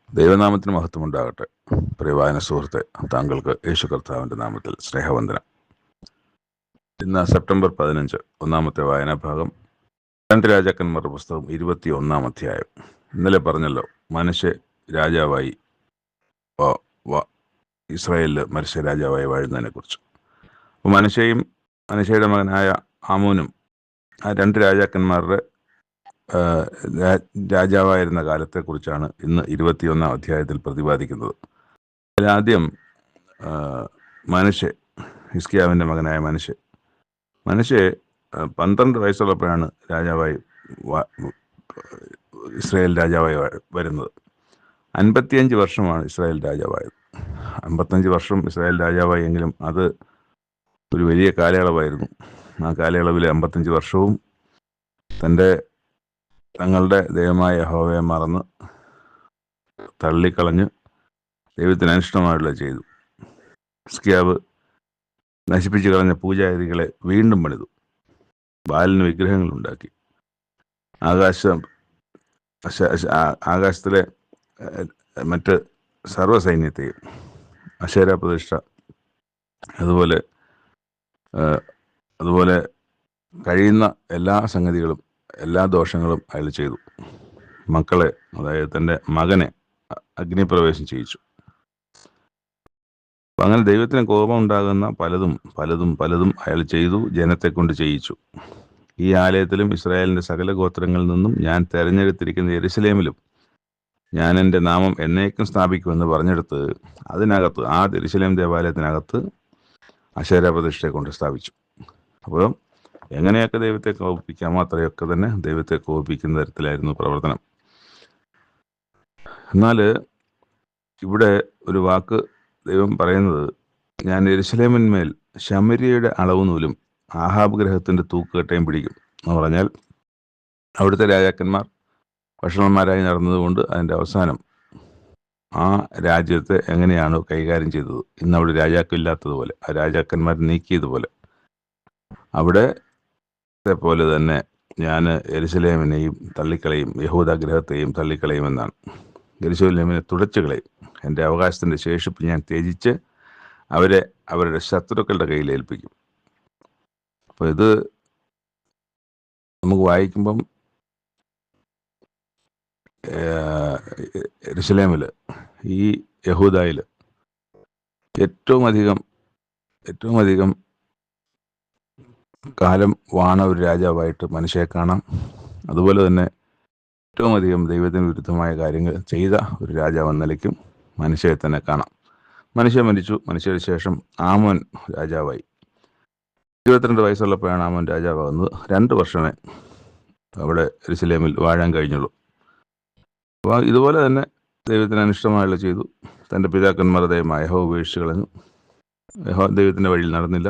ദൈവനാമത്തിന് മഹത്വമുണ്ടാകട്ടെ. പ്രിയവായന സുഹൃത്തെ, താങ്കൾക്ക് യേശു കർത്താവിൻ്റെ നാമത്തിൽ സ്നേഹവന്ദനം. ഇന്ന് സെപ്റ്റംബർ 15, ഒന്നാമത്തെ വായനാഭാഗം. 2 രാജാക്കന്മാരുടെ പുസ്തകം 21-ാം അധ്യായം. ഇന്നലെ പറഞ്ഞല്ലോ, മനശ്ശെ രാജാവായി ഇസ്രായേലിൽ മനശ്ശെ രാജാവായി വാഴുന്നതിനെ കുറിച്ച്. അപ്പോൾ മനശ്ശെയുടെ മകനായ ആമോനും ആ 2 രാജാക്കന്മാരുടെ രാജാവായിരുന്ന കാലത്തെക്കുറിച്ചാണ് ഇന്ന് 21-ാം അധ്യായത്തിൽ പ്രതിപാദിക്കുന്നത്. അതിലാദ്യം മനശ്ശെ, ഹിസ്കിയാവിൻ്റെ മകനായ മനശ്ശെ 12 വയസ്സുള്ളപ്പോഴാണ് ഇസ്രായേൽ രാജാവായി വരുന്നത്. 55 വർഷമാണ് ഇസ്രായേൽ രാജാവായത്. 55 വർഷം ഇസ്രായേൽ രാജാവായി എങ്കിലും അത് ഒരു വലിയ കാലയളവായിരുന്നു. ആ കാലയളവിൽ 55 വർഷവും തങ്ങളുടെ ദൈവമായ യഹോവയെ മറന്ന് തള്ളിക്കളഞ്ഞ് ദൈവത്തിന് അനിഷ്ടമായുള്ള ചെയ്തു. ഹിസ്കിയാവ് നശിപ്പിച്ചു കളഞ്ഞ പൂജാരികളെ വീണ്ടും പണിതു, ബാലിന് വിഗ്രഹങ്ങളുണ്ടാക്കി, ആകാശത്തിലെ മറ്റ് സർവ്വസൈന്യത്തെയും അശേര പ്രതിഷ്ഠ, അതുപോലെ കഴിയുന്ന എല്ലാ സംഗതികളും, എല്ലാ ദോഷങ്ങളും അയാൾ ചെയ്തു. മക്കളെ, അതായത് തൻ്റെ മകനെ അഗ്നിപ്രവേശം ചെയ്യിച്ചു. അപ്പം അങ്ങനെ ദൈവത്തിന് കോപം ഉണ്ടാകുന്ന പലതും അയാൾ ചെയ്തു, ജനത്തെ കൊണ്ട് ചെയ്യിച്ചു. ഈ ആലയത്തിലും ഇസ്രായേലിൻ്റെ സകല ഗോത്രങ്ങളിൽ നിന്നും ഞാൻ തെരഞ്ഞെടുത്തിരിക്കുന്ന യെരുശലേമിലും ഞാൻ എൻ്റെ നാമം എന്നേക്കും സ്ഥാപിക്കുമെന്ന് പറഞ്ഞെടുത്ത് അതിനകത്ത്, ആ യെരുശലേം ദേവാലയത്തിനകത്ത് അശേര പ്രതിഷ്ഠയെ കൊണ്ട് സ്ഥാപിച്ചു. അപ്പോൾ എങ്ങനെയൊക്കെ ദൈവത്തെ കോപിപ്പിക്കാമോ അത്രയൊക്കെ തന്നെ ദൈവത്തെ കോപിപ്പിക്കുന്ന തരത്തിലായിരുന്നു പ്രവർത്തനം. എന്നാൽ ഇവിടെ ഒരു വാക്ക് ദൈവം പറയുന്നത്, ഞാൻ യെരുശലേമിന്മേൽ ശമര്യയുടെ അളവ് നൂലും ആഹാബ് ഗ്രഹത്തിൻ്റെ തൂക്കുകെട്ടയും പിടിക്കും എന്ന് പറഞ്ഞാൽ, അവിടുത്തെ രാജാക്കന്മാർ ഭക്ഷണന്മാരായി നടന്നതുകൊണ്ട് അതിൻ്റെ അവസാനം ആ രാജ്യത്തെ എങ്ങനെയാണ് കൈകാര്യം ചെയ്തത്, ഇന്ന് അവിടെ രാജാക്കില്ലാത്തതുപോലെ, ആ രാജാക്കന്മാർ നീക്കിയതുപോലെ, അവിടെ പോലെ തന്നെ ഞാൻ യെരുശലേമിനെയും തള്ളിക്കളയും, യഹൂദ ഗ്രഹത്തെയും തള്ളിക്കളയുമെന്നാണ്. യെരുശലേമിനെ തുടച്ചു കളയും, എൻ്റെ അവകാശത്തിൻ്റെ ശേഷിപ്പ് ഞാൻ ത്യജിച്ച് അവരെ അവരുടെ ശത്രുക്കളുടെ കയ്യിൽ ഏൽപ്പിക്കും. അപ്പോൾ ഇത് നമുക്ക് വായിക്കുമ്പം യെരുശലേമിൽ, ഈ യഹൂദയിൽ ഏറ്റവും അധികം കാലം വാണ ഒരു രാജാവായിട്ട് മനശ്ശെയെ കാണാം. അതുപോലെ തന്നെ ഏറ്റവും അധികം ദൈവത്തിന് വിരുദ്ധമായ കാര്യങ്ങൾ ചെയ്ത ഒരു രാജാവ് എന്ന നിലയ്ക്കും മനശ്ശെയെ തന്നെ കാണാം. മനശ്ശെ മരിച്ചു. മനശ്ശെയ്ക്ക് ശേഷം ആമോൻ രാജാവായി. 22 വയസ്സുള്ളപ്പോഴാണ് ആമോൻ രാജാവാകുന്നത്. 2 വർഷമേ അവിടെ യെരുശലേമിൽ വാഴാൻ കഴിഞ്ഞുള്ളൂ. അപ്പോൾ ഇതുപോലെ തന്നെ ദൈവത്തിന് അനിഷ്ടമായുള്ള ചെയ്തു. തൻ്റെ പിതാക്കന്മാരുടെ ദൈവമായ യഹോവ ഉപേക്ഷിച്ച് കളഞ്ഞു. ദൈവത്തിൻ്റെ വഴിയിൽ നടന്നില്ല.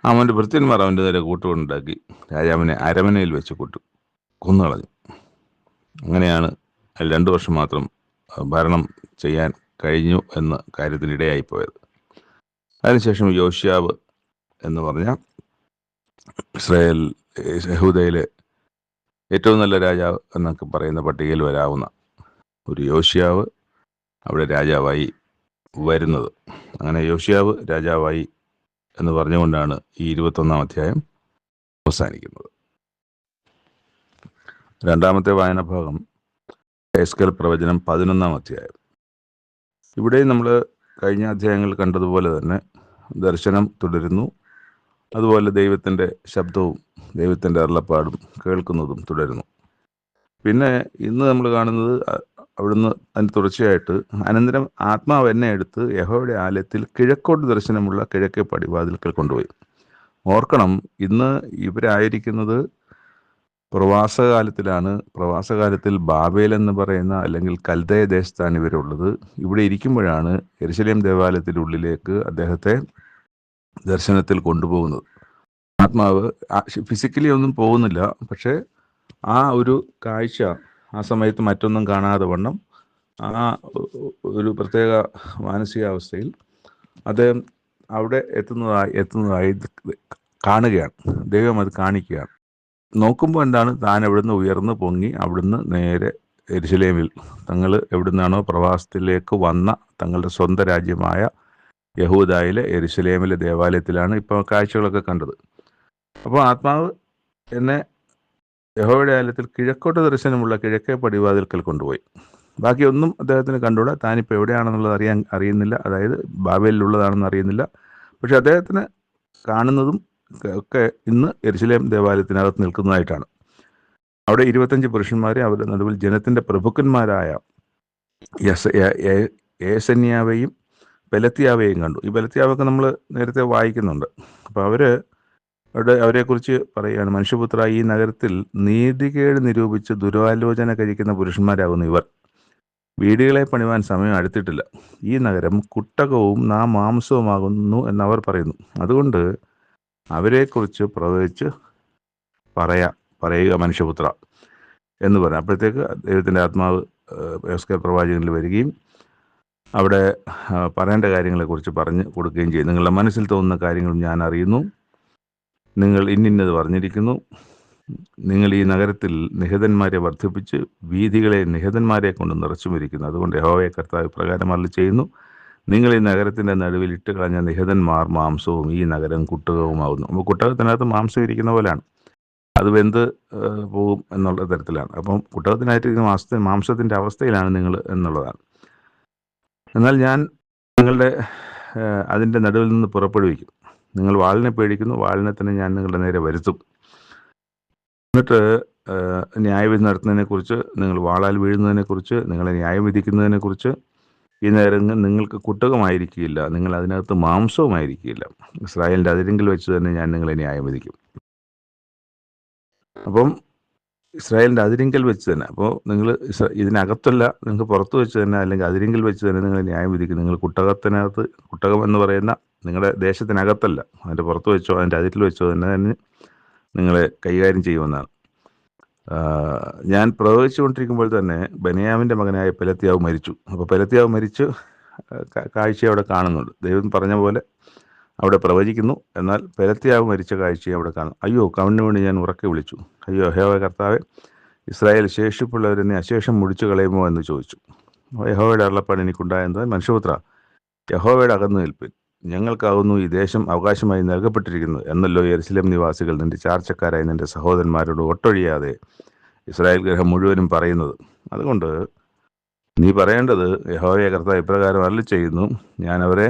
ആമോൻ്റെ ഭൃത്യന്മാർ അവൻ്റെ നേരെ കൂട്ടുകൊണ്ടുണ്ടാക്കി രാജാവിനെ അരമനയിൽ വെച്ച് കൊന്നുകളഞ്ഞു. അങ്ങനെയാണ് 2 വർഷം മാത്രം ഭരണം ചെയ്യാൻ കഴിഞ്ഞു എന്ന കാര്യത്തിനിടയായിപ്പോയത്. അതിനുശേഷം യോശിയാവ് എന്ന് പറഞ്ഞ യഹൂദയിലെ ഏറ്റവും നല്ല രാജാവ് എന്നൊക്കെ പറയുന്ന പട്ടികയിൽ വരാവുന്ന ഒരു യോശിയാവ് അവിടെ രാജാവായി വരുന്നത്. അങ്ങനെ യോശിയാവ് രാജാവായി എന്ന് പറഞ്ഞുകൊണ്ടാണ് ഈ 21-ാം അധ്യായം അവസാനിക്കുന്നത്. 2-ാമത്തെ വായനാഭാഗം എസ്കേൽ പ്രവചനം 11-ാം അധ്യായം. ഇവിടെ നമ്മൾ കഴിഞ്ഞ അധ്യായങ്ങളിൽ കണ്ടതുപോലെ തന്നെ ദർശനം തുടരുന്നു. അതുപോലെ ദൈവത്തിൻ്റെ ശബ്ദവും ദൈവത്തിൻ്റെ അരുളപ്പാടും കേൾക്കുന്നതും തുടരുന്നു. പിന്നെ ഇന്ന് നമ്മൾ കാണുന്നത്, അവിടുന്ന് അതിന് തുടർച്ചയായിട്ട്, അനന്തരം ആത്മാവ് എന്നെ എടുത്ത് യഹോവയുടെ ആലയത്തിൽ കിഴക്കോട്ട് ദർശനമുള്ള കിഴക്കേ പടിവാതിൽക്കൽ കൊണ്ടുപോയി. ഓർക്കണം, ഇന്ന് ഇവരായിരിക്കുന്നത് പ്രവാസകാലത്തിലാണ്. പ്രവാസകാലത്തിൽ ബാബേൽ എന്ന് പറയുന്ന അല്ലെങ്കിൽ കൽദയ ദേശത്താണ് ഇവരുള്ളത്. ഇവിടെ ഇരിക്കുമ്പോഴാണ് യെരുശലേം ദേവാലയത്തിനുള്ളിലേക്ക് അദ്ദേഹത്തെ ദർശനത്തിൽ കൊണ്ടുപോകുന്നത്. ആത്മാവ് ഫിസിക്കലി ഒന്നും പോകുന്നില്ല, പക്ഷേ ആ ഒരു കാഴ്ച ആ സമയത്ത് മറ്റൊന്നും കാണാതെ വണ്ണം ആ ഒരു പ്രത്യേക മാനസികാവസ്ഥയിൽ അദ്ദേഹം അവിടെ എത്തുന്നതായി കാണുകയാണ്. ദൈവം അത് കാണിക്കുകയാണ്. നോക്കുമ്പോൾ എന്താണ്, താൻ അവിടുന്ന് ഉയർന്നു പൊങ്ങി അവിടുന്ന് നേരെ യെരുശലേമിൽ തങ്ങൾ എവിടുന്നാണോ പ്രവാസത്തിലേക്ക് വന്ന തങ്ങളുടെ സ്വന്തം രാജ്യമായ യഹൂദായിലെ യെരുശലേമിലെ ദേവാലയത്തിലാണ് ഇപ്പോൾ കാഴ്ചകളൊക്കെ കണ്ടത്. അപ്പോൾ ആത്മാവ് എന്നെ യഹോവയുടെ ആലയത്തിൽ കിഴക്കോട്ട് ദർശനമുള്ള കിഴക്കേ പടിവാതിൽക്കൽ കൊണ്ടുപോയി. ബാക്കിയൊന്നും അദ്ദേഹത്തിന് കണ്ടുകൂടാ. താനിപ്പോൾ എവിടെയാണെന്നുള്ളത് അറിയുന്നില്ല, അതായത് ബാബേലിലുള്ളതാണെന്ന് അറിയുന്നില്ല. പക്ഷെ അദ്ദേഹത്തിന് കാണുന്നതും ഒക്കെ ഇന്ന് യെരുശലേം ദേവാലയത്തിനകത്ത് നിൽക്കുന്നതായിട്ടാണ്. അവിടെ 25 പുരുഷന്മാരെ അവരുടെ നടുവിൽ ജനത്തിൻ്റെ പ്രഭുക്കന്മാരായ ഏസന്യാവെയും പെലത്യാവെയും കണ്ടു. ഈ പെലത്യാവൊക്കെ നമ്മൾ നേരത്തെ വായിക്കുന്നുണ്ട്. അപ്പോൾ അവരെക്കുറിച്ച് പറയുകയാണ്, മനുഷ്യപുത്ര, ഈ നഗരത്തിൽ നീതികേട് നിരൂപിച്ച് ദുരാലോചന കഴിക്കുന്ന പുരുഷന്മാരാകുന്നു ഇവർ. വീടുകളെ പണിവാൻ സമയം അടുത്തിട്ടില്ല. ഈ നഗരം കുട്ടകവും നാം മാംസവുമാകുന്നു എന്നവർ പറയുന്നു. അതുകൊണ്ട് അവരെക്കുറിച്ച് പ്രവചിച്ച് പറയുക മനുഷ്യപുത്ര എന്ന് പറയാം. അപ്പോഴത്തേക്ക് ദൈവത്തിൻ്റെ ആത്മാവ് യെഹെസ്കേൽ പ്രവാചകനിൽ വരികയും അവിടെ പറയേണ്ട കാര്യങ്ങളെക്കുറിച്ച് പറഞ്ഞു കൊടുക്കുകയും ചെയ്യും. നിങ്ങളുടെ മനസ്സിൽ തോന്നുന്ന കാര്യങ്ങളും ഞാൻ അറിയുന്നു. നിങ്ങൾ ഇന്നത് പറഞ്ഞിരിക്കുന്നു. നിങ്ങൾ ഈ നഗരത്തിൽ നിഹതന്മാരെ വർദ്ധിപ്പിച്ച് വീഥികളെ നിഹതന്മാരെ കൊണ്ട് നിറച്ചുമിരിക്കുന്നു. അതുകൊണ്ട് യഹോവയെ കർത്താവ് പ്രകാരം അരുളി ചെയ്യുന്നു, നിങ്ങൾ ഈ നഗരത്തിൻ്റെ നടുവിൽ ഇട്ട് കളഞ്ഞ നിഹതന്മാർ മാംസവും ഈ നഗരം കുട്ടകവുമാകുന്നു. അപ്പോൾ കുട്ടകത്തിനകത്ത് മാംസം ഇരിക്കുന്ന പോലെയാണ്, അത് വെന്ത് പോകും എന്നുള്ള തരത്തിലാണ്. അപ്പം കുട്ടകത്തിനായിട്ടിരിക്കുന്ന മാംസത്തിൻ്റെ അവസ്ഥയിലാണ് നിങ്ങൾ എന്നുള്ളതാണ്. എന്നാൽ ഞാൻ നിങ്ങളുടെ അതിൻ്റെ നടുവിൽ നിന്ന് പുറപ്പെടുവിക്കും. നിങ്ങൾ വാളിനെ പേടിക്കുന്നു, വാളിനെ തന്നെ ഞാൻ നിങ്ങളുടെ നേരെ വരുത്തും. എന്നിട്ട് ന്യായവിധി നടത്തുന്നതിനെക്കുറിച്ച്, നിങ്ങൾ വാളാൽ വീഴുന്നതിനെക്കുറിച്ച്, നിങ്ങളെ ന്യായം വിധിക്കുന്നതിനെക്കുറിച്ച് ഈ നേരം നിങ്ങൾക്ക് കുട്ടകമായിരിക്കില്ല, നിങ്ങൾ അതിനകത്ത് മാംസവുമായിരിക്കില്ല. ഇസ്രായേലിൻ്റെ അതിരിങ്കിൽ വെച്ച് തന്നെ ഞാൻ നിങ്ങളെ ന്യായം വിധിക്കും. അപ്പം ഇസ്രായേലിൻ്റെ അതിരിങ്കൽ വെച്ച് തന്നെ, അപ്പോൾ നിങ്ങൾ ഇതിനകത്തല്ല, നിങ്ങൾക്ക് പുറത്ത് വെച്ച് തന്നെ, അല്ലെങ്കിൽ അതിരിങ്കൽ വെച്ച് തന്നെ നിങ്ങൾ ന്യായം വിധിക്കും. നിങ്ങൾ കുട്ടകത്തിനകത്ത്, കുട്ടകം എന്ന് പറയുന്ന നിങ്ങളുടെ ദേശത്തിനകത്തല്ല, അതിൻ്റെ പുറത്ത് വെച്ചോ അതിൻ്റെ അതിരിൽ വെച്ചോ തന്നെ നിങ്ങളെ കൈകാര്യം ചെയ്യുമെന്നാണ്. ഞാൻ പ്രവചിച്ചുകൊണ്ടിരിക്കുമ്പോൾ തന്നെ ബെന്യാമിൻ്റെ മകനായ പെലത്യാവ് മരിച്ചു. അപ്പോൾ പെലത്യാവ് മരിച്ച് കാഴ്ച അവിടെ കാണുന്നുണ്ട്. ദൈവം പറഞ്ഞ പോലെ അവിടെ പ്രവചിക്കുന്നു. എന്നാൽ പെലത്യാവ് മരിച്ച കാഴ്ചയെ അവിടെ കാണും. അയ്യോ, കവിണ്ണു വേണ്ടി ഞാൻ ഉറക്കെ വിളിച്ചു, അയ്യോ യഹോവ കർത്താവേ, ഇസ്രായേൽ ശേഷിപ്പുള്ളവരെന്നെ അശേഷം മുടിച്ചു കളയുമോ എന്ന് ചോദിച്ചു. യഹോവയുടെ അരുളപ്പാട് എനിക്കുണ്ടായെന്നാൽ, മനുഷ്യപുത്ര, യഹോവയുടെ അകന്നു നിൽപ്പിൻ, ഞങ്ങൾക്കാകുന്നു ഈ ദേശം അവകാശമായി നൽകപ്പെട്ടിരിക്കുന്നത് എന്നല്ലോ യെരുശലേം നിവാസികൾ നിന്റെ ചാർച്ചക്കാരായ നിന്റെ സഹോദരന്മാരോട് ഒട്ടൊഴിയാതെ ഇസ്രായേൽ ഗൃഹം മുഴുവനും പറയുന്നത്. അതുകൊണ്ട് നീ പറയേണ്ടത്, യഹോവയെ കർത്താവ് ഇപ്രകാരം അരുളി ചെയ്യുന്നു, ഞാൻ അവരെ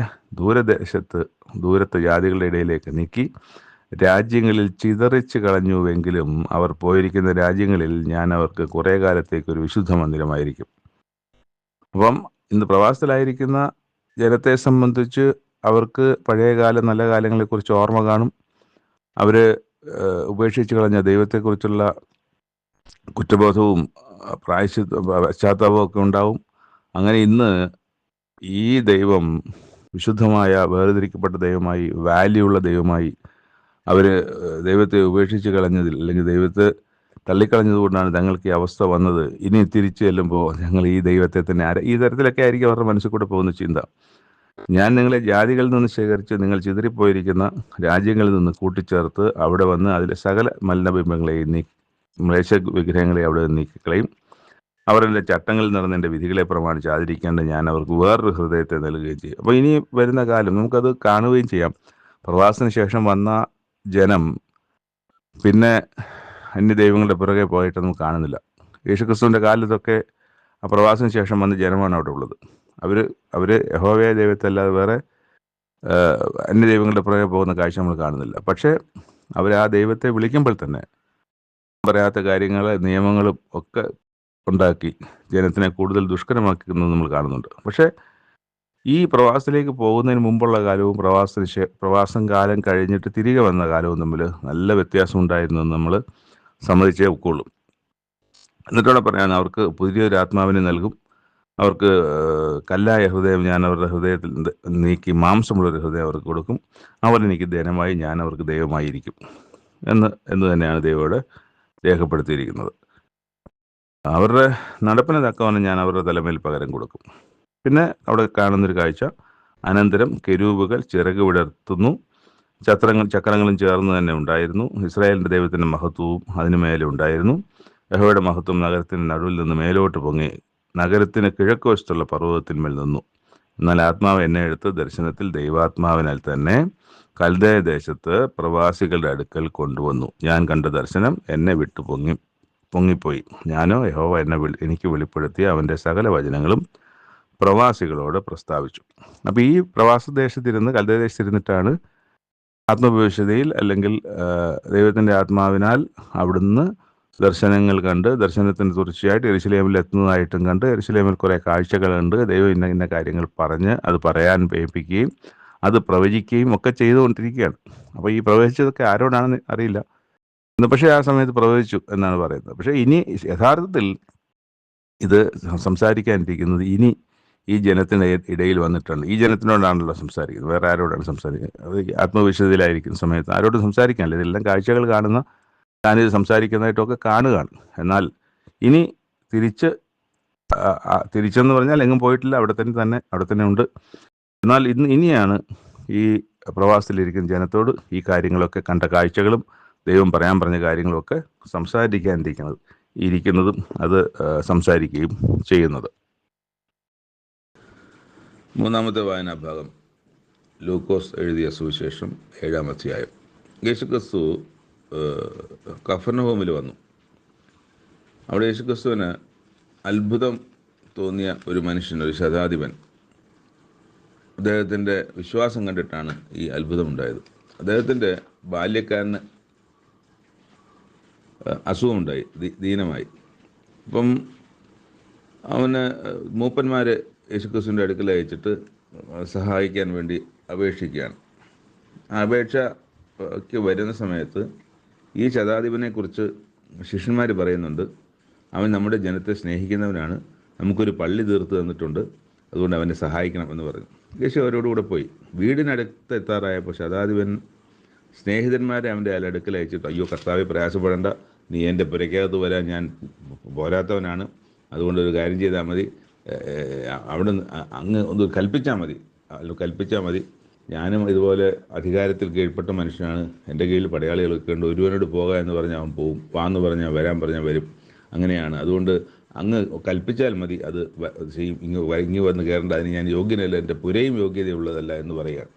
ദൂരത്ത് ജാതികളുടെ ഇടയിലേക്ക് നീക്കി രാജ്യങ്ങളിൽ ചിതറിച്ച് കളഞ്ഞുവെങ്കിലും അവർ പോയിരിക്കുന്ന രാജ്യങ്ങളിൽ ഞാൻ അവർക്ക് കുറേ കാലത്തേക്ക് ഒരു വിശുദ്ധ മന്ദിരമായിരിക്കും. അപ്പം ഇന്ന് പ്രവാസത്തിലായിരിക്കുന്ന ജനത്തെ സംബന്ധിച്ച് അവർക്ക് പഴയകാല നല്ല കാലങ്ങളെക്കുറിച്ച് ഓർമ്മ കാണും. അവർ ഉപേക്ഷിച്ച് കളഞ്ഞ ദൈവത്തെക്കുറിച്ചുള്ള കുറ്റബോധവും പശ്ചാത്താപവും ഒക്കെ ഉണ്ടാവും. അങ്ങനെ ഇന്ന് ഈ ദൈവം വിശുദ്ധമായ വേർതിരിക്കപ്പെട്ട ദൈവമായി, വാല്യൂ ഉള്ള ദൈവമായി അവർ ദൈവത്തെ ഉപേക്ഷിച്ച് കളഞ്ഞതിൽ, അല്ലെങ്കിൽ ദൈവത്തെ തള്ളിക്കളഞ്ഞതുകൊണ്ടാണ് തങ്ങൾക്ക് ഈ അവസ്ഥ വന്നത്. ഇനി തിരിച്ചു ചെല്ലുമ്പോൾ ഞങ്ങൾ ഈ ദൈവത്തെ തന്നെ ഈ തരത്തിലൊക്കെ ആയിരിക്കും അവരുടെ മനസ്സിൽ കൂടെ പോകുന്ന ചിന്ത. ഞാൻ നിങ്ങളെ ജാതികളിൽ നിന്ന് ശേഖരിച്ച് നിങ്ങൾ ചിതറിപ്പോയിരിക്കുന്ന രാജ്യങ്ങളിൽ നിന്ന് കൂട്ടിച്ചേർത്ത് അവിടെ വന്ന് അതിലെ സകല മലിനബിംബങ്ങളെയും മ്ലേച്ഛ വിഗ്രഹങ്ങളെ അവിടെ നീക്കിക്കളയും. അവരുടെ ചട്ടങ്ങളിൽ നടന്ന എൻ്റെ വിധികളെ പ്രമാണിച്ച് ആചരിക്കേണ്ട ഞാൻ അവർക്ക് വേറൊരു ഹൃദയത്തെ നൽകുകയും ചെയ്യും. അപ്പോൾ ഇനി വരുന്ന കാലം നമുക്കത് കാണുകയും ചെയ്യാം. പ്രവാസത്തിന് ശേഷം വന്ന ജനം പിന്നെ അന്യദൈവങ്ങളുടെ പിറകെ പോയിട്ട് നമുക്ക് കാണുന്നില്ല. യേശുക്രിസ്തുവിൻ്റെ കാലത്തൊക്കെ ആ പ്രവാസത്തിന് ശേഷം വന്ന ജനമാണ് അവിടെ ഉള്ളത്. അവർ യഹോവയെ ദൈവത്തെ അല്ലാതെ വേറെ അന്യദൈവങ്ങളുടെ പുറകെ പോകുന്ന കാഴ്ച നമ്മൾ കാണുന്നില്ല. പക്ഷേ അവർ ആ ദൈവത്തെ വിളിക്കുമ്പോൾ തന്നെ പറയാത്ത കാര്യങ്ങൾ, നിയമങ്ങളും ഒക്കെ ഉണ്ടാക്കി ജനത്തിനെ കൂടുതൽ ദുഷ്കരമാക്കുന്നത് നമ്മൾ കാണുന്നുണ്ട്. പക്ഷേ ഈ പ്രവാസത്തിലേക്ക് പോകുന്നതിന് മുമ്പുള്ള കാലവും പ്രവാസം കാലം കഴിഞ്ഞിട്ട് തിരികെ വന്ന കാലവും തമ്മിൽ നല്ല വ്യത്യാസം ഉണ്ടായിരുന്നു എന്ന് നമ്മൾ സമ്മതിച്ചേ ഒക്കുള്ളൂ. എന്നിട്ടവിടെ പറയാൻ അവർക്ക് പുതിയൊരു ആത്മാവിനെ നൽകും. അവർക്ക് കല്ലായ ഹൃദയം ഞാൻ അവരുടെ ഹൃദയത്തിൽ നീക്കി മാംസമുള്ളൊരു ഹൃദയം അവർക്ക് കൊടുക്കും. അവരെനിക്ക് ധനമായി, ഞാൻ അവർക്ക് ദൈവമായിരിക്കും എന്ന് തന്നെയാണ് ദൈവോട് രേഖപ്പെടുത്തിയിരിക്കുന്നത്. അവരുടെ നടപ്പിന് തക്കവണ്ണം ഞാൻ അവരുടെ തലമേൽ പകരം കൊടുക്കും. പിന്നെ അവിടെ കാണുന്നൊരു കാഴ്ച, അനന്തരം കെരൂബുകൾ ചിറക് വിടർത്തുന്നു, ചക്രങ്ങളും ചേർന്ന് തന്നെ ഉണ്ടായിരുന്നു. ഇസ്രായേലിൻ്റെ ദൈവത്തിൻ്റെ മഹത്വവും അതിനു മേലെ ഉണ്ടായിരുന്നു. യഹോവയുടെ മഹത്വം നഗരത്തിന് നടുവിൽ നിന്ന് മേലോട്ട് പൊങ്ങി നഗരത്തിന് കിഴക്കുവശത്തുള്ള പർവ്വതത്തിന്മേൽ നിന്നു. എന്നാൽ ആത്മാവ് എന്നെ എടുത്ത് ദർശനത്തിൽ ദൈവാത്മാവിനാൽ തന്നെ കൽദയ ദേശത്ത് പ്രവാസികളുടെ അടുക്കൽ കൊണ്ടുവന്നു. ഞാൻ കണ്ട ദർശനം എന്നെ വിട്ടു പൊങ്ങിപ്പോയി. ഞാനോ യഹോവ എനിക്ക് വെളിപ്പെടുത്തിയ അവൻ്റെ സകല വചനങ്ങളും പ്രവാസികളോട് പ്രസ്താവിച്ചു. അപ്പോൾ ഈ പ്രവാസദേശത്തിരുന്ന് കൽദയ ദേശത്തിരുന്നിട്ടാണ് ആത്മഭവിഷ്യതയിൽ അല്ലെങ്കിൽ ദൈവത്തിൻ്റെ ആത്മാവിനാൽ അവിടുന്ന് ദർശനങ്ങൾ കണ്ട് ദർശനത്തിന് തീർച്ചയായിട്ട് യെരുശലേമിൽ എത്തുന്നതായിട്ടും കണ്ട് യെരുശലേമിൽ കുറേ കാഴ്ചകളുണ്ട്. ദൈവം ഇന്ന ഇന്ന കാര്യങ്ങൾ പറഞ്ഞ് അത് പറയാൻ പേപ്പിക്കുകയും അത് പ്രവചിക്കുകയും ഒക്കെ ചെയ്തുകൊണ്ടിരിക്കുകയാണ്. അപ്പോൾ ഈ പ്രവചിച്ചതൊക്കെ ആരോടാണെന്ന് അറിയില്ല, പക്ഷേ ആ സമയത്ത് പ്രവചിച്ചു എന്നാണ് പറയുന്നത്. പക്ഷേ ഇനി യഥാർത്ഥത്തിൽ ഇത് സംസാരിക്കാനിരിക്കുന്നത് ഇനി ഈ ജനത്തിന് ഇടയിൽ വന്നിട്ടുണ്ട്. ഈ ജനത്തിനോടാണല്ലോ സംസാരിക്കുന്നത്, വേറെ ആരോടാണ് സംസാരിക്കുന്നത്? അത് ആത്മവിശുദ്ധിയിലായിരിക്കുന്ന സമയത്ത് ആരോടും സംസാരിക്കാനില്ല. ഇതെല്ലാം കാഴ്ചകൾ കാണുന്ന ഞാനിത് സംസാരിക്കുന്നതായിട്ടൊക്കെ കാണുകയാണ്. എന്നാൽ ഇനി തിരിച്ചെന്ന് പറഞ്ഞാൽ എങ്ങും പോയിട്ടില്ല, അവിടെ തന്നെ ഉണ്ട്. എന്നാൽ ഇനിയാണ് ഈ പ്രവാസത്തിലിരിക്കുന്ന ജനത്തോട് ഈ കാര്യങ്ങളൊക്കെ കണ്ട കാഴ്ചകളും ദൈവം പറയാൻ പറഞ്ഞ കാര്യങ്ങളൊക്കെ ഇരിക്കുന്നതും അത് സംസാരിക്കുകയും ചെയ്യുന്നത്. മൂന്നാമത്തെ വായനാഭാഗം ലൂക്കോസ് എഴുതിയ സുവിശേഷം 7-ാം അധ്യായം. യേശുക്രിസ്തു കഫർനഹൂമിൽ വന്നു. അവിടെ യേശുക്രിസ്തുവിന് അത്ഭുതം തോന്നിയ ഒരു മനുഷ്യൻ, ഒരു ശതാധിപൻ, അദ്ദേഹത്തിൻ്റെ വിശ്വാസം കണ്ടിട്ടാണ് ഈ അത്ഭുതം ഉണ്ടായത്. അദ്ദേഹത്തിൻ്റെ ബാല്യക്കാരന് അസുഖമുണ്ടായി, ദീനമായി. അപ്പം അവന് മൂപ്പന്മാർ യേശുക്രിസ്തുവിൻ്റെ അടുക്കൽ അയച്ചിട്ട് സഹായിക്കാൻ വേണ്ടി അപേക്ഷിക്കുകയാണ്. ആ അപേക്ഷയ്ക്ക് വരുന്ന സമയത്ത് ഈ ശതാധിപനെക്കുറിച്ച് ശിഷ്യന്മാർ പറയുന്നുണ്ട്, അവൻ നമ്മുടെ ജനത്തെ സ്നേഹിക്കുന്നവനാണ്, നമുക്കൊരു പള്ളി തീർത്ത് തന്നിട്ടുണ്ട്, അതുകൊണ്ട് അവനെ സഹായിക്കണം എന്ന് പറഞ്ഞു. യേശു അവരോടുകൂടെ പോയി. വീടിനടുത്ത് എത്താറായപ്പോൾ ശതാധിപൻ സ്നേഹിതന്മാരെ അവൻ്റെ അടുക്കൽ അയച്ചിട്ട്, അയ്യോ കർത്താവെ, പ്രയാസപ്പെടേണ്ട, നീ എൻ്റെ പുരയ്ക്കകത്ത് വരാൻ ഞാൻ പോരാത്തവനാണ്, അതുകൊണ്ടൊരു കാര്യം ചെയ്താൽ മതി, അവിടെ അങ്ങ് ഒന്ന് കൽപ്പിച്ചാൽ മതി, ഞാനും ഇതുപോലെ അധികാരത്തിൽ കീഴ്പ്പെട്ട മനുഷ്യനാണ്, എൻ്റെ കീഴിൽ പടയാളികളൊക്കെ ഉണ്ട്, ഒരുവനോട് പോകാം എന്ന് പറഞ്ഞാൽ അവൻ പോവും, വാന്ന് പറഞ്ഞാൽ വരാൻ പറഞ്ഞാൽ വരും, അങ്ങനെയാണ്, അതുകൊണ്ട് അങ്ങ് കൽപ്പിച്ചാൽ മതി, അത് ചെയ്യും, ഇങ്ങ് വന്ന് കയറേണ്ട, അതിന് ഞാൻ യോഗ്യനല്ല, എൻ്റെ പുരയും യോഗ്യതയുള്ളതല്ല എന്ന് പറയുകയാണ്.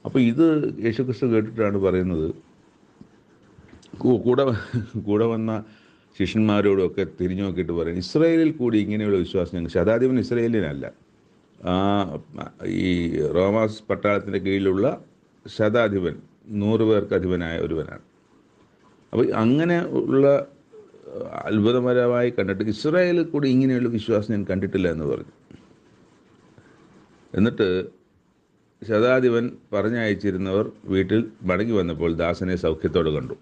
അപ്പോൾ ഇത് യേശുക്രിസ്തു കേട്ടിട്ടാണ് പറയുന്നത്. കൂടെ വന്ന ശിഷ്യന്മാരോടൊക്കെ തിരിഞ്ഞു നോക്കിയിട്ട് പറയും, ഇസ്രായേലിൽ കൂടി ഇങ്ങനെയുള്ള വിശ്വാസം ഞങ്ങൾ. ശതാധിപൻ ഇസ്രായേലിനല്ല, ഈ റോമാസ് പട്ടാളത്തിൻ്റെ കീഴിലുള്ള ശതാധിപൻ 100 പേർക്ക് അധിപനായ ഒരുവനാണ്. അപ്പോൾ അങ്ങനെ ഉള്ള അത്ഭുതകരമായി കണ്ടിട്ട് ഇസ്രായേലിൽ കൂടി ഇങ്ങനെയുള്ള വിശ്വാസം ഞാൻ കണ്ടിട്ടില്ല എന്ന് പറഞ്ഞു. എന്നിട്ട് ശതാധിപൻ പറഞ്ഞയച്ചിരുന്നവർ വീട്ടിൽ മടങ്ങി വന്നപ്പോൾ ദാസനെ സൗഖ്യത്തോടെ കണ്ടു.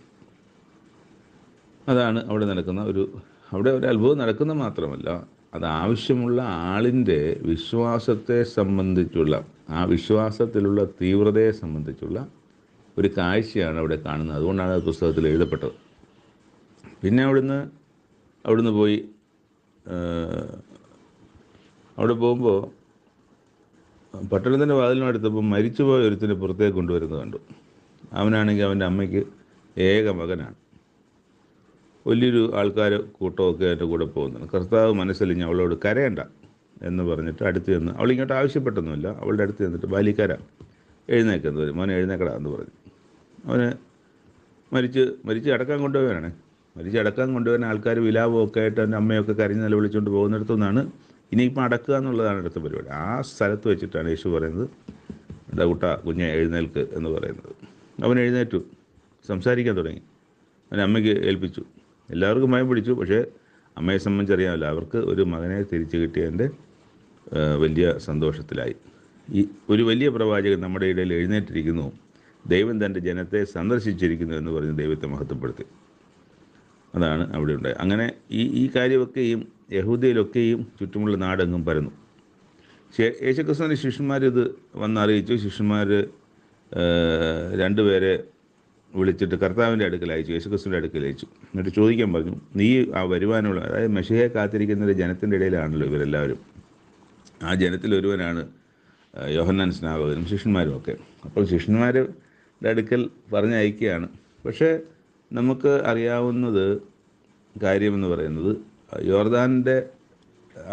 അതാണ് അവിടെ നടക്കുന്ന അവിടെ ഒരു അത്ഭുതം നടക്കുന്ന മാത്രമല്ല, അത് ആവശ്യമുള്ള ആളിൻ്റെ വിശ്വാസത്തെ സംബന്ധിച്ചുള്ള, ആ വിശ്വാസത്തിലുള്ള തീവ്രതയെ സംബന്ധിച്ചുള്ള ഒരു കാഴ്ചയാണ് അവിടെ കാണുന്നത്. അതുകൊണ്ടാണ് അത് പുസ്തകത്തിൽ എഴുതപ്പെട്ടത്. പിന്നെ അവിടുന്ന് പോയി അവിടെ പോകുമ്പോൾ പട്ടണത്തിൻ്റെ വാതിലിനടുത്തപ്പോൾ മരിച്ചുപോയ ഒരുത്തിനെ പുറത്തേക്ക് കൊണ്ടുവരുന്നത് കണ്ടു. അവനാണെങ്കിൽ അവൻ്റെ അമ്മയ്ക്ക് ഏക മകനാണ്. വലിയൊരു ആൾക്കാർ കൂട്ടമൊക്കെ അതിൻ്റെ കൂടെ പോകുന്നുണ്ട്. കർത്താവ് മനസ്സലിഞ്ഞ് അവളോട് കരയണ്ട എന്ന് പറഞ്ഞിട്ട് അടുത്ത് ചെന്ന്, അവളിങ്ങോട്ട് ആവശ്യപ്പെട്ടൊന്നുമില്ല, അവളുടെ അടുത്ത് ചെന്നിട്ട്, ബാലിക്കാരാ എഴുന്നേക്കെന്ന് വരും, മോനെ എഴുന്നേക്കടാ എന്ന് പറഞ്ഞു. അവന് മരിച്ച് അടക്കാൻ കൊണ്ടുപോകാനാണ്. മരിച്ച് അടക്കാൻ കൊണ്ടുപോകാൻ ആൾക്കാർ വിലാപമൊക്കെ ആയിട്ട് അവൻ്റെ അമ്മയൊക്കെ കരഞ്ഞ് നിലവിളിച്ചുകൊണ്ട് പോകുന്നിടത്തുനിന്നാണ് ഇനിയിപ്പോൾ അടക്കുക എന്നുള്ളതാണ് അടുത്ത പരിപാടി. ആ സ്ഥലത്ത് വെച്ചിട്ടാണ് യേശു പറയുന്നത്, ഡൗട്ടാ കുഞ്ഞെ എഴുന്നേൽക്ക് എന്ന് പറയുന്നത്. അവൻ എഴുന്നേറ്റു, സംസാരിക്കാൻ തുടങ്ങി. അവൻ അമ്മയ്ക്ക് ഏൽപ്പിച്ചു. എല്ലാവർക്കും ഭയം പിടിച്ചു. പക്ഷേ അമ്മയെ സംബന്ധിച്ചറിയാമല്ലോ, അവർക്ക് ഒരു മകനെ തിരിച്ചു കിട്ടിയതിൻ്റെ വലിയ സന്തോഷത്തിലായി. ഒരു വലിയ പ്രവാചകൻ നമ്മുടെ ഇടയിൽ എഴുന്നേറ്റിരിക്കുന്നു, ദൈവം തൻ്റെ ജനത്തെ സന്ദർശിച്ചിരിക്കുന്നു എന്ന് പറഞ്ഞ് ദൈവത്തെ മഹത്വപ്പെടുത്തി. അതാണ് അവിടെ ഉണ്ടായത്. അങ്ങനെ ഈ കാര്യമൊക്കെയും യഹൂദയിലൊക്കെയും ചുറ്റുമുള്ള നാടെങ്ങും പരന്നു. യേശുക്രിസ്തുവിൻ്റെ ശിഷ്യന്മാർ ഇത് വന്നറിയിച്ചു. ശിഷ്യന്മാർ 2 പേരെ വിളിച്ചിട്ട് കർത്താവിൻ്റെ അടുക്കൽ അയച്ചു, യേശുക്രിസ്തുവിൻ്റെ അടുക്കൽ അയച്ചു. എന്നിട്ട് ചോദിക്കാൻ പറഞ്ഞു, നീ ആ വരുവാനുള്ള, അതായത് മെശിഹയെ കാത്തിരിക്കുന്ന ഒരു ജനത്തിൻ്റെ ഇടയിലാണല്ലോ ഇവരെല്ലാവരും. ആ ജനത്തിലൊരുവനാണ് യോഹന്നാൻ സ്നാപകനും ശിഷ്യന്മാരും ഒക്കെ. അപ്പോൾ ശിഷ്യന്മാരുടെ അടുക്കൽ പറഞ്ഞയക്കുകയാണ്. പക്ഷേ നമുക്ക് അറിയാവുന്നത് കാര്യമെന്ന് പറയുന്നത്, യോർദാൻ്റെ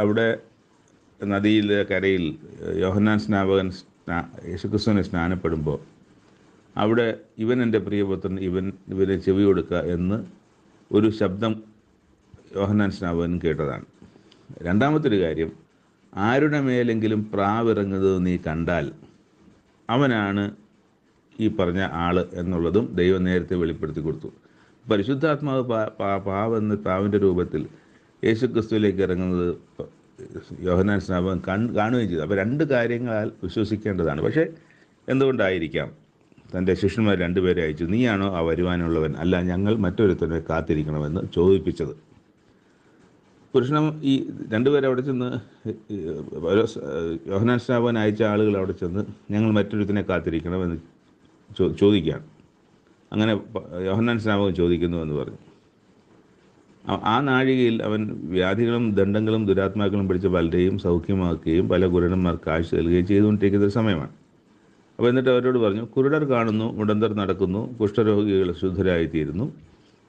അവിടെ നദിയിൽ കരയിൽ യോഹന്നാൻ സ്നാപകൻ യേശുക്രിസ്തുവിനെ സ്നാനപ്പെടുമ്പോൾ അവിടെ ഇവൻ എൻ്റെ പ്രിയപുത്രൻ, ഇവനെ ചെവി കൊടുക്കുക എന്ന് ഒരു ശബ്ദം യോഹന്നാൻ സ്നാപകൻ കേട്ടതാണ്. രണ്ടാമത്തൊരു കാര്യം, ആരുടെ മേലെങ്കിലും പ്രാവിറങ്ങുന്നത് നീ കണ്ടാൽ അവനാണ് ഈ പറഞ്ഞ ആള് എന്നുള്ളതും ദൈവം നേരത്തെ വെളിപ്പെടുത്തി കൊടുത്തു. പരിശുദ്ധാത്മാവ് പാവിൻ്റെ രൂപത്തിൽ യേശുക്രിസ്തുവിലേക്ക് ഇറങ്ങുന്നത് യോഹന്നാൻ സ്നാപകൻ കാണുകയും ചെയ്തു. അപ്പോൾ രണ്ട് കാര്യങ്ങളാൽ വിശ്വസിക്കേണ്ടതാണ്. പക്ഷേ എന്തുകൊണ്ടായിരിക്കാം തൻ്റെ ശിഷ്യന്മാർ രണ്ടുപേരെ അയച്ചു, നീയാണോ ആ വരുവാനുള്ളവൻ, അല്ല ഞങ്ങൾ മറ്റൊരുത്തനെ കാത്തിരിക്കണമെന്ന് ചോദിപ്പിച്ചത്? പുരുഷനും ഈ രണ്ടുപേരെ അവിടെ ചെന്ന്, യോഹന്നാൻ സ്നാപകൻ അയച്ച ആളുകൾ അവിടെ ചെന്ന് ഞങ്ങൾ മറ്റൊരുത്തനെ കാത്തിരിക്കണമെന്ന് ചോദിക്കുകയാണ്. അങ്ങനെ യോഹന്നാൻ സ്നാപകൻ ചോദിക്കുന്നു എന്ന് പറഞ്ഞു. ആ നാഴികയിൽ അവൻ വ്യാധികളും ദണ്ഡങ്ങളും ദുരാത്മാക്കളും പിടിച്ച പലരെയും സൗഖ്യമാക്കുകയും പല കുരുടന്മാർക്ക് കാഴ്ച നൽകുകയും ചെയ്തുകൊണ്ടിരിക്കുന്ന ഒരു സമയമാണ്. അപ്പോൾ എന്നിട്ട് അവരോട് പറഞ്ഞു, കുരുടർ കാണുന്നു, മുടന്തർ നടക്കുന്നു, കുഷ്ഠരോഗികൾ ശുദ്ധരായിത്തീരുന്നു,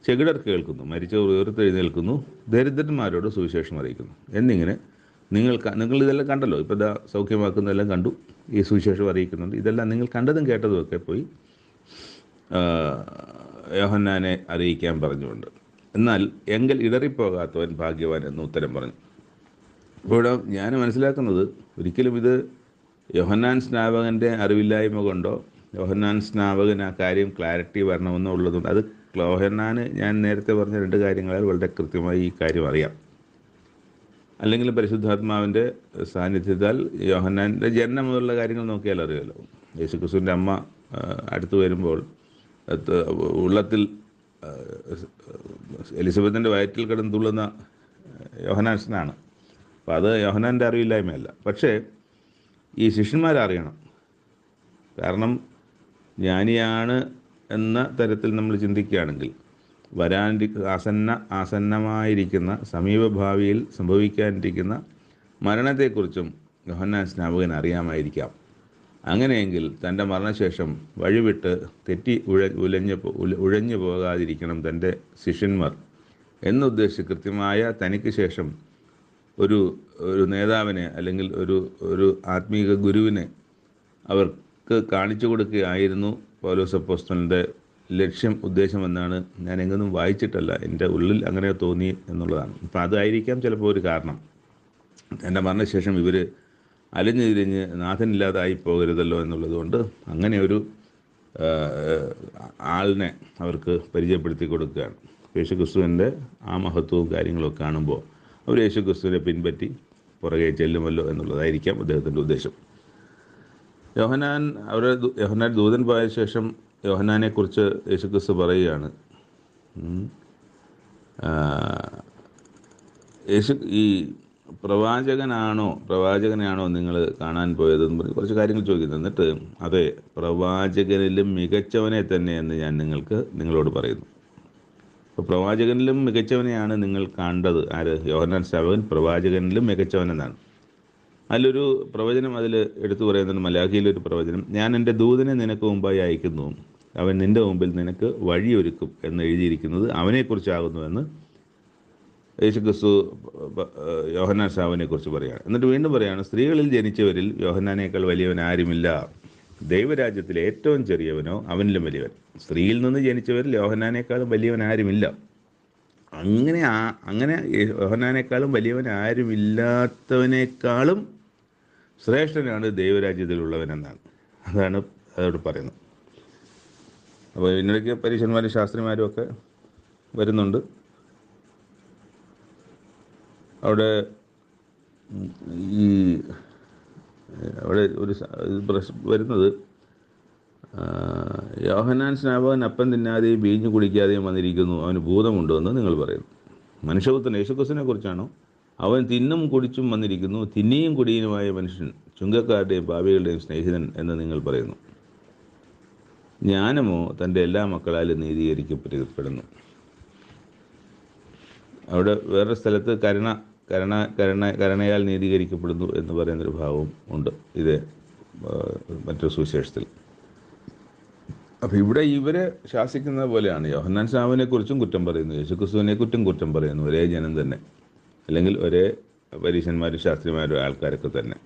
ചെകിടർ കേൾക്കുന്നു, മരിച്ചവർ ഉയർത്തെഴുന്നേൽക്കുന്നു, ദരിദ്രന്മാരോട് സുവിശേഷം അറിയിക്കുന്നു എന്നിങ്ങനെ നിങ്ങൾ ഇതെല്ലാം കണ്ടല്ലോ. ഇപ്പോൾ ഇതാ സൗഖ്യമാക്കുന്നതെല്ലാം കണ്ടു, ഈ സുവിശേഷം അറിയിക്കുന്നുണ്ട്. ഇതെല്ലാം നിങ്ങൾ കണ്ടതും കേട്ടതുമൊക്കെ പോയി യോഹന്നാനെ അറിയിക്കാൻ പറഞ്ഞുകൊണ്ട്. എന്നാൽ എങ്കിൽ ഇടറിപ്പോകാത്തവൻ ഭാഗ്യവാൻ എന്ന് ഉത്തരം പറഞ്ഞു. ഇപ്പോൾ ഞാൻ മനസ്സിലാക്കുന്നത്, ഒരിക്കലും ഇത് യോഹന്നാൻ സ്നാപകൻ്റെ അറിവില്ലായ്മ കൊണ്ടോ യോഹന്നാൻ സ്നാപകൻ ആ കാര്യം ക്ലാരിറ്റി വരണമെന്നുള്ളതുകൊണ്ട്, അത് യോഹന്നാന് ഞാൻ നേരത്തെ പറഞ്ഞ രണ്ട് കാര്യങ്ങളാൽ വളരെ കൃത്യമായി ഈ കാര്യം അറിയാം. അല്ലെങ്കിൽ പരിശുദ്ധാത്മാവിൻ്റെ സാന്നിധ്യത്താൽ യോഹന്നാൻ്റെ ജനനം മുതലുള്ള കാര്യങ്ങൾ നോക്കിയാൽ അറിയാമല്ലോ. യേശുക്രിസ്തുവിൻ്റെ അമ്മ അടുത്ത് വരുമ്പോൾ ഉള്ളത്തിൽ എലിസബത്തിൻ്റെ വയറ്റിൽ കിടന്ന് തുള്ളുന്ന യോഹന്നാനാണ്. അപ്പോൾ അത് യോഹന്നാൻ്റെ അറിവില്ലായ്മയല്ല. പക്ഷേ ഈ ശിഷ്യന്മാരറിയണം. കാരണം ജ്ഞാനിയാണ് എന്ന തരത്തിൽ നമ്മൾ ചിന്തിക്കുകയാണെങ്കിൽ ആസന്നമായിരിക്കുന്ന സമീപഭാവിയിൽ സംഭവിക്കാനിരിക്കുന്ന മരണത്തെക്കുറിച്ചും യോഹന്നാൻ സ്നാപകൻ അറിയാമായിരിക്കാം. അങ്ങനെയെങ്കിൽ തൻ്റെ മരണശേഷം വഴിവിട്ട് തെറ്റി ഉഴഞ്ഞു പോകാതിരിക്കണം തൻ്റെ ശിഷ്യന്മാർ എന്നുദ്ദേശിച്ച് കൃത്യമായ തനിക്ക് ശേഷം ഒരു നേതാവിനെ അല്ലെങ്കിൽ ഒരു ആത്മീക ഗുരുവിനെ അവർക്ക് കാണിച്ചു കൊടുക്കുകയായിരുന്നു പൗലോസ് അപ്പോസ്തലൻ്റെ ഉദ്ദേശമെന്നാണ് ഞാൻ എങ്ങൊന്നും വായിച്ചിട്ടല്ല, എൻ്റെ ഉള്ളിൽ അങ്ങനെ തോന്നി എന്നുള്ളതാണ്. അപ്പം അതായിരിക്കാം ചിലപ്പോൾ ഒരു കാരണം. എൻ്റെ മരണശേഷം ഇവർ അലിഞ്ഞു തിരിഞ്ഞ് നാഥനില്ലാതായി പോകരുതല്ലോ എന്നുള്ളതുകൊണ്ട് അങ്ങനെ ഒരു ആളിനെ അവർക്ക് പരിചയപ്പെടുത്തി കൊടുക്കുകയാണ്. യേശുക്രിസ്തുവിൻ്റെ ആ മഹത്വവും കാര്യങ്ങളൊക്കെ കാണുമ്പോൾ അവർ യേശുക്രിസ്തുവിനെ പിൻപറ്റി പുറകെ ചെല്ലുമല്ലോ എന്നുള്ളതായിരിക്കാം അദ്ദേഹത്തിൻ്റെ ഉദ്ദേശം. യോഹന്നാൻ ദൂതൻ പോയ ശേഷം യോഹന്നാനെക്കുറിച്ച് യേശുക്രിസ്തു പറയുകയാണ്, ഈ പ്രവാചകനാണോ നിങ്ങൾ കാണാൻ പോയതെന്ന് പറഞ്ഞ് കുറച്ച് കാര്യങ്ങൾ ചോദിക്കുന്നു. എന്നിട്ട് അതെ, പ്രവാചകനിലും മികച്ചവനെ തന്നെ എന്ന് ഞാൻ നിങ്ങളോട് പറയുന്നു. അപ്പോൾ പ്രവാചകനിലും മികച്ചവനെയാണ് നിങ്ങൾ കണ്ടത്. ആര്? യോഹന്നാൻ സ്നാപകൻ പ്രവാചകനിലും മികച്ചവനെന്നാണ്. അതിലൊരു പ്രവചനം അതിൽ എടുത്തു പറയുന്നുണ്ട്, മലാഖിയിലൊരു പ്രവചനം, ഞാൻ എൻ്റെ ദൂതനെ നിനക്ക് മുമ്പായി അയക്കുന്നു, അവൻ നിൻ്റെ മുമ്പിൽ നിനക്ക് വഴിയൊരുക്കും എന്ന് എഴുതിയിരിക്കുന്നത് അവനെക്കുറിച്ചാകുന്നുവെന്ന് യേശുക്രിസ്തു യോഹന്നാൻ സ്നാപകനെക്കുറിച്ച് പറയുകയാണ്. എന്നിട്ട് വീണ്ടും പറയുകയാണ്, സ്ത്രീകളിൽ ജനിച്ചവരിൽ യോഹന്നാനേക്കാൾ വലിയവൻ ആരുമില്ല, ദൈവരാജ്യത്തിലെ ഏറ്റവും ചെറിയവനോ അവനിലും വലിയവൻ. സ്ത്രീയിൽ നിന്ന് ജനിച്ചവരിൽ യോഹന്നാനേക്കാളും വലിയവൻ ആരുമില്ല. അങ്ങനെ യോഹന്നാനേക്കാളും വലിയവൻ ആരുമില്ലാത്തവനേക്കാളും ശ്രേഷ്ഠനാണ് ദൈവരാജ്യത്തിലുള്ളവനെന്നാണ്. അതാണ് അതോട് പറയുന്നത്. അപ്പോൾ ഇതിനിടയ്ക്ക് പരീക്ഷന്മാരും ശാസ്ത്രിമാരും ഒക്കെ വരുന്നുണ്ട്. അവിടെ ഒരു വരുന്നത്, യോഹന്നാൻ സ്നാപകൻ അപ്പം തിന്നാതെയും വീഞ്ഞു കുടിക്കാതെയും വന്നിരിക്കുന്നു, അവന് ഭൂതമുണ്ടോ എന്ന് നിങ്ങൾ പറയുന്നു. മനുഷ്യപുത്രൻ യേശുക്രിസ്തുവിനെ കുറിച്ചാണോ? അവൻ തിന്നും കുടിച്ചും വന്നിരിക്കുന്നു, തിന്നിയും കുടിയനുമായ മനുഷ്യൻ, ചുങ്കക്കാരുടെയും പാപികളുടെയും സ്നേഹിതൻ എന്ന് നിങ്ങൾ പറയുന്നു. ജ്ഞാനമോ തൻ്റെ എല്ലാ മക്കളാലും നീതീകരിക്കപ്പെടുന്നു. അവിടെ വേറൊരു സ്ഥലത്ത് കരുണയാൽ നീതീകരിക്കപ്പെടുന്നു എന്ന് പറയുന്നൊരു ഭാവവും ഉണ്ട് ഇത് മറ്റൊരു സുവിശേഷത്തിൽ. അപ്പം ഇവിടെ ഇവരെ ശാസിക്കുന്നത് പോലെയാണ്. യോഹന്നാൻ സ്നാപകനെ കുറിച്ചും കുറ്റം പറയുന്നു, യേശുക്രിസ്തുവിനെ കുറ്റം പറയുന്നു. ഒരേ ജനം തന്നെ, അല്ലെങ്കിൽ ഒരേ പരീശന്മാരും ശാസ്ത്രിമാരും ആൾക്കാരൊക്കെ തന്നെ.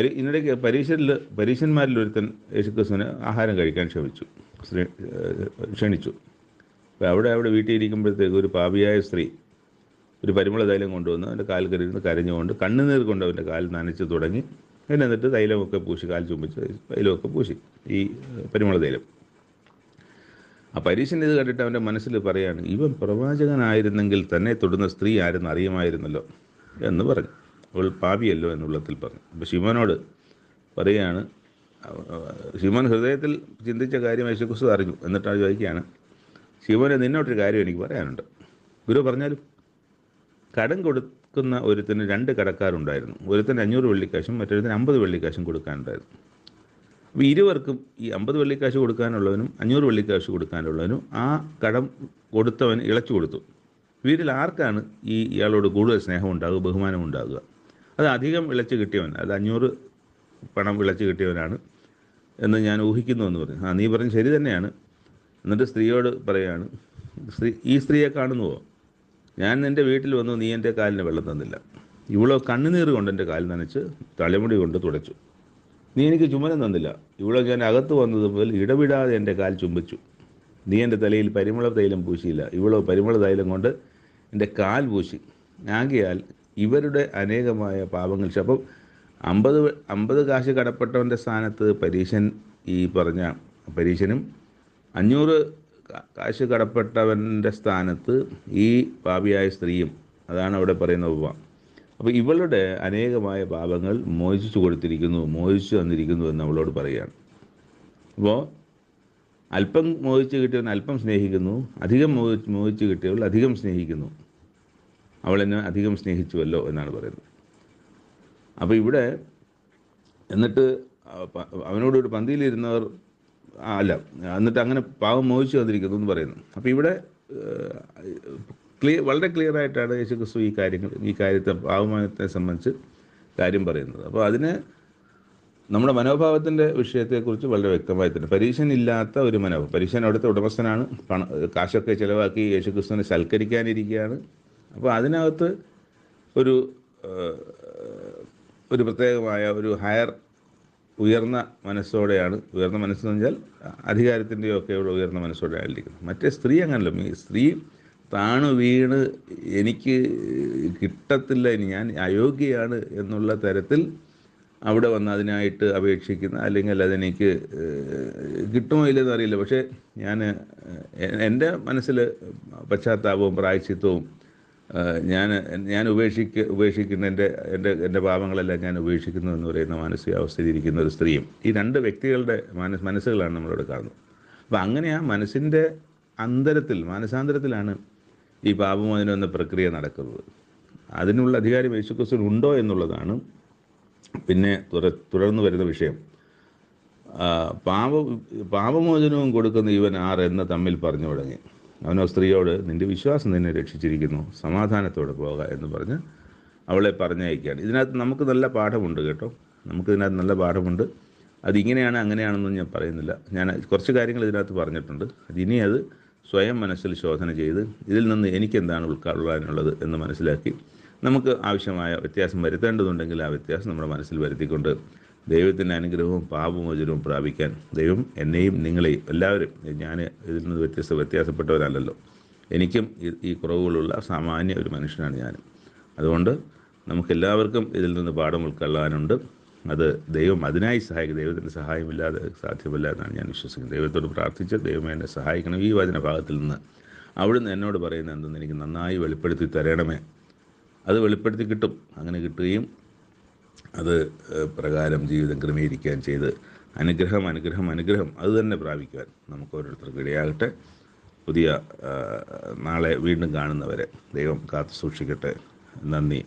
ഇതിനിടയ്ക്ക് പരീശന്മാരിൽ ഒരുത്തൻ യേശുക്രിസ്തുവിന് ആഹാരം കഴിക്കാൻ ക്ഷണിച്ചു. അപ്പോൾ അവിടെ വീട്ടിൽ ഇരിക്കുമ്പോഴത്തേക്ക് ഒരു പാപിയായ സ്ത്രീ ഒരു പരിമള തൈലം കൊണ്ടുവന്ന് അവൻ്റെ കാൽ കയറിയിരുന്ന് കരഞ്ഞുകൊണ്ട് കണ്ണുനീർ കൊണ്ട് അവൻ്റെ കാൽ നനച്ച് തുടങ്ങി. എന്നിട്ട് തൈലമൊക്കെ പൂശി, കാൽ ചുംബിച്ച് തൈലമൊക്കെ പൂശി, ഈ പരിമള തൈലം. ആ പരീശൻ ഇത് കണ്ടിട്ട് അവൻ്റെ മനസ്സിൽ പറയാണ്, ഇവൻ പ്രവാചകനായിരുന്നെങ്കിൽ തന്നെ തൊടുന്ന സ്ത്രീ ആരെന്ന് അറിയുമായിരുന്നല്ലോ എന്ന് പറഞ്ഞു. അവൾ പാപിയല്ലോ എന്നുള്ളത്തിൽ പറഞ്ഞു. അപ്പോൾ ശിമോനോട് പറയുകയാണ്, ശിമോൻ ഹൃദയത്തിൽ ചിന്തിച്ച കാര്യം യേശുക്രിസ്തു അറിഞ്ഞു. എന്നിട്ടാണ് ചോദിക്കുകയാണ്, ശിമോനെ, നിന്നോട്ടൊരു കാര്യം എനിക്ക് പറയാനുണ്ട്. ഗുരു പറഞ്ഞാലും. കടം കൊടുക്കുന്ന ഒരുത്തിന് 2 കടക്കാരുണ്ടായിരുന്നു. ഒരുത്തിന് 500 വെള്ളിക്കാശും മറ്റൊരുത്തിന് 50 വെള്ളിക്കാശും കൊടുക്കാനുണ്ടായിരുന്നു. അപ്പോൾ ഇരുവർക്കും ഈ 50 വെള്ളിക്കാശ് കൊടുക്കാനുള്ളവനും 500 വെള്ളിക്കാശ് കൊടുക്കാനുള്ളവനും ആ കടം കൊടുത്തവൻ ഇളച്ചു കൊടുത്തു. വീട്ടിൽ ആർക്കാണ് ഇയാളോട് കൂടുതൽ സ്നേഹം ഉണ്ടാകുക, ബഹുമാനം ഉണ്ടാകുക? അത് അധികം ഇളച്ച് കിട്ടിയവൻ, അത് 500 പണം ഇളച്ച് കിട്ടിയവനാണ് എന്ന് ഞാൻ ഊഹിക്കുന്നു എന്ന് പറഞ്ഞു. നീ പറഞ്ഞ് ശരി തന്നെയാണ്. എന്നിട്ട് സ്ത്രീയോട് പറയുകയാണ്, ഈ സ്ത്രീയെ കാണുന്നുവോ? ഞാൻ നിൻ്റെ വീട്ടിൽ വന്നു, നീ എൻ്റെ കാലിന് വെള്ളം തന്നില്ല. ഇവളോ കണ്ണുനീർ കൊണ്ട് എൻ്റെ കാൽ നനച്ച് തലമുടി കൊണ്ട് തുടച്ചു. നീ എനിക്ക് ചുമനം തന്നില്ല. ഇവളോ ഞാൻ അകത്ത് വന്നത് മുതൽ ഇടവിടാതെ എൻ്റെ കാൽ ചുംബിച്ചു. നീ എൻ്റെ തലയിൽ പരിമള തൈലം പൂശിയില്ല. ഇവളോ പരിമള തൈലം കൊണ്ട് എൻ്റെ കാൽ പൂശി. ആകയാൽ ഇവരുടെ അനേകമായ പാപങ്ങൾ. അപ്പം 50 കാശ് കടപ്പെട്ടവൻ്റെ സ്ഥാനത്ത് ഈ പറഞ്ഞ പരീശനും 500 കാശ് കടപ്പെട്ടവൻ്റെ സ്ഥാനത്ത് ഈ പാപിയായ സ്ത്രീയും. അതാണ് അവിടെ പറയുന്ന ഉപമ. അപ്പോൾ ഇവളുടെ അനേകമായ പാപങ്ങൾ മോചിച്ചു തന്നിരിക്കുന്നു എന്ന് അവളോട് പറയുകയാണ്. അപ്പോൾ അല്പം മോചിച്ച് കിട്ടിയവൻ അല്പം സ്നേഹിക്കുന്നു, അധികം മോചിച്ച് കിട്ടിയവൾ അധികം സ്നേഹിക്കുന്നു. അവൾ എന്നെ അധികം സ്നേഹിച്ചുവല്ലോ എന്നാണ് പറയുന്നത്. അപ്പോൾ ഇവിടെ എന്നിട്ട് അവനോടൊരു പന്തിയിലിരുന്നവർ എന്നിട്ട് അങ്ങനെ പാവം മോഹിച്ചു വന്നിരിക്കുന്നു എന്ന് പറയുന്നു. അപ്പോൾ ഇവിടെ വളരെ ക്ലിയർ ആയിട്ടാണ് യേശുക്രിസ്തു ഈ കാര്യത്തെ പാവമാനത്തെ സംബന്ധിച്ച് കാര്യം പറയുന്നത്. അപ്പോൾ അതിന് നമ്മുടെ മനോഭാവത്തിൻ്റെ വിഷയത്തെക്കുറിച്ച് വളരെ വ്യക്തമായി തന്നെ, പരീശനില്ലാത്ത ഒരു മനോഭാവം. പരീശൻ അവിടുത്തെ ഉടമസ്ഥനാണ്, കാശൊക്കെ ചിലവാക്കി യേശുക്രിസ്തുവിനെ സൽക്കരിക്കാനിരിക്കുകയാണ്. അപ്പോൾ അതിനകത്ത് ഒരു പ്രത്യേകമായ ഒരു ഉയർന്ന മനസ്സോടെയാണ്, ഉയർന്ന മനസ്സെന്ന് വെച്ചാൽ അധികാരത്തിൻ്റെയോ ഒക്കെ ഉയർന്ന മനസ്സോടെയാണ് ഇരിക്കുന്നത്. മറ്റേ സ്ത്രീ അങ്ങനല്ല. ഈ സ്ത്രീ താണു വീണ് എനിക്ക് കിട്ടത്തില്ല, ഞാൻ അയോഗ്യയാണ് എന്നുള്ള തരത്തിൽ അവിടെ വന്ന് അതിനായിട്ട് അപേക്ഷിക്കുന്ന, അല്ലെങ്കിൽ അതെനിക്ക് കിട്ടുമോ ഇല്ലെന്ന് അറിയില്ല, പക്ഷേ എൻ്റെ മനസ്സിൽ പശ്ചാത്താപവും പ്രായശ്ചിത്തവും ഞാൻ ഉപേക്ഷിക്കുന്ന എൻ്റെ പാപങ്ങളെല്ലാം ഞാൻ ഉപേക്ഷിക്കുന്നു എന്ന് പറയുന്ന മാനസികാവസ്ഥയിലിരിക്കുന്ന ഒരു സ്ത്രീയും, ഈ 2 വ്യക്തികളുടെ മനസ്സുകളാണ് നമ്മളിവിടെ കാണുന്നത്. അപ്പോൾ അങ്ങനെ ആ മനസ്സിൻ്റെ മാനസാന്തരത്തിലാണ് ഈ പാപമോചനം എന്ന പ്രക്രിയ നടക്കുന്നത്. അതിനുള്ള അധികാരം യേശുക്രിസ്തുവിന് ഉണ്ടോ എന്നുള്ളതാണ് പിന്നെ തുടർന്ന് വരുന്ന വിഷയം. പാപമോചനവും കൊടുക്കുന്ന ഇവൻ എന്ന് തമ്മിൽ പറഞ്ഞു തുടങ്ങി. അവനോ സ്ത്രീയോട്, നിൻ്റെ വിശ്വാസം നിന്നെ രക്ഷിച്ചിരിക്കുന്നു, സമാധാനത്തോടെ പോക എന്ന് പറഞ്ഞ് അവളെ പറഞ്ഞയക്കുകയാണ്. ഇതിനകത്ത് നമുക്ക് നല്ല പാഠമുണ്ട് കേട്ടോ. നമുക്കിതിനകത്ത് നല്ല പാഠമുണ്ട്. അതിങ്ങനെയാണ് അങ്ങനെയാണെന്നൊന്നും ഞാൻ പറയുന്നില്ല. ഞാൻ കുറച്ച് കാര്യങ്ങൾ ഇതിനകത്ത് പറഞ്ഞിട്ടുണ്ട്. ഇനി അത് സ്വയം മനസ്സിൽ ശോധന ചെയ്ത് ഇതിൽ നിന്ന് എനിക്കെന്താണ് ഉൾക്കൊള്ളാനുള്ളത് എന്ന് മനസ്സിലാക്കി നമുക്ക് ആവശ്യമായ വ്യത്യാസം വരുത്തേണ്ടതുണ്ടെങ്കിൽ ആ വ്യത്യാസം നമ്മുടെ മനസ്സിൽ വരുത്തിക്കൊണ്ട് ദൈവത്തിൻ്റെ അനുഗ്രഹവും പാപമോചനവും പ്രാപിക്കാൻ ദൈവം എന്നെയും നിങ്ങളെയും എല്ലാവരും, ഞാൻ ഇതിൽ നിന്ന് വ്യത്യാസപ്പെട്ടവരല്ലല്ലോ, എനിക്കും ഈ കുറവുകളുള്ള സാമാന്യ ഒരു മനുഷ്യനാണ് ഞാൻ. അതുകൊണ്ട് നമുക്കെല്ലാവർക്കും ഇതിൽ നിന്ന് പാഠം ഉൾക്കൊള്ളാനുണ്ട്. അത് ദൈവം അതിനായി സഹായിക്കും. ദൈവത്തിൻ്റെ സഹായമില്ലാതെ സാധ്യമല്ല എന്നാണ് ഞാൻ വിശ്വസിക്കുന്നത്. ദൈവത്തോട് പ്രാർത്ഥിച്ച് ദൈവം എന്നെ സഹായിക്കണം. ഈ വചനഭാഗത്തിൽ നിന്ന് അവിടുന്ന് എന്നോട് പറയുന്നത് എന്തെന്ന് എനിക്ക് നന്നായി വെളിപ്പെടുത്തി തരണമേ. അത് വെളിപ്പെടുത്തി കിട്ടും. അങ്ങനെ കിട്ടുകയും അത് പ്രകാരം ജീവിതം ക്രമീകരിക്കാൻ ചെയ്ത് അനുഗ്രഹം അത് തന്നെ പ്രാപിക്കുവാൻ നമുക്ക് ഓരോരുത്തർക്കും ഇടയാകട്ടെ. പുതിയ നാളെ വീണ്ടും കാണുന്നവരെ ദൈവം കാത്തു സൂക്ഷിക്കട്ടെ. നന്ദി.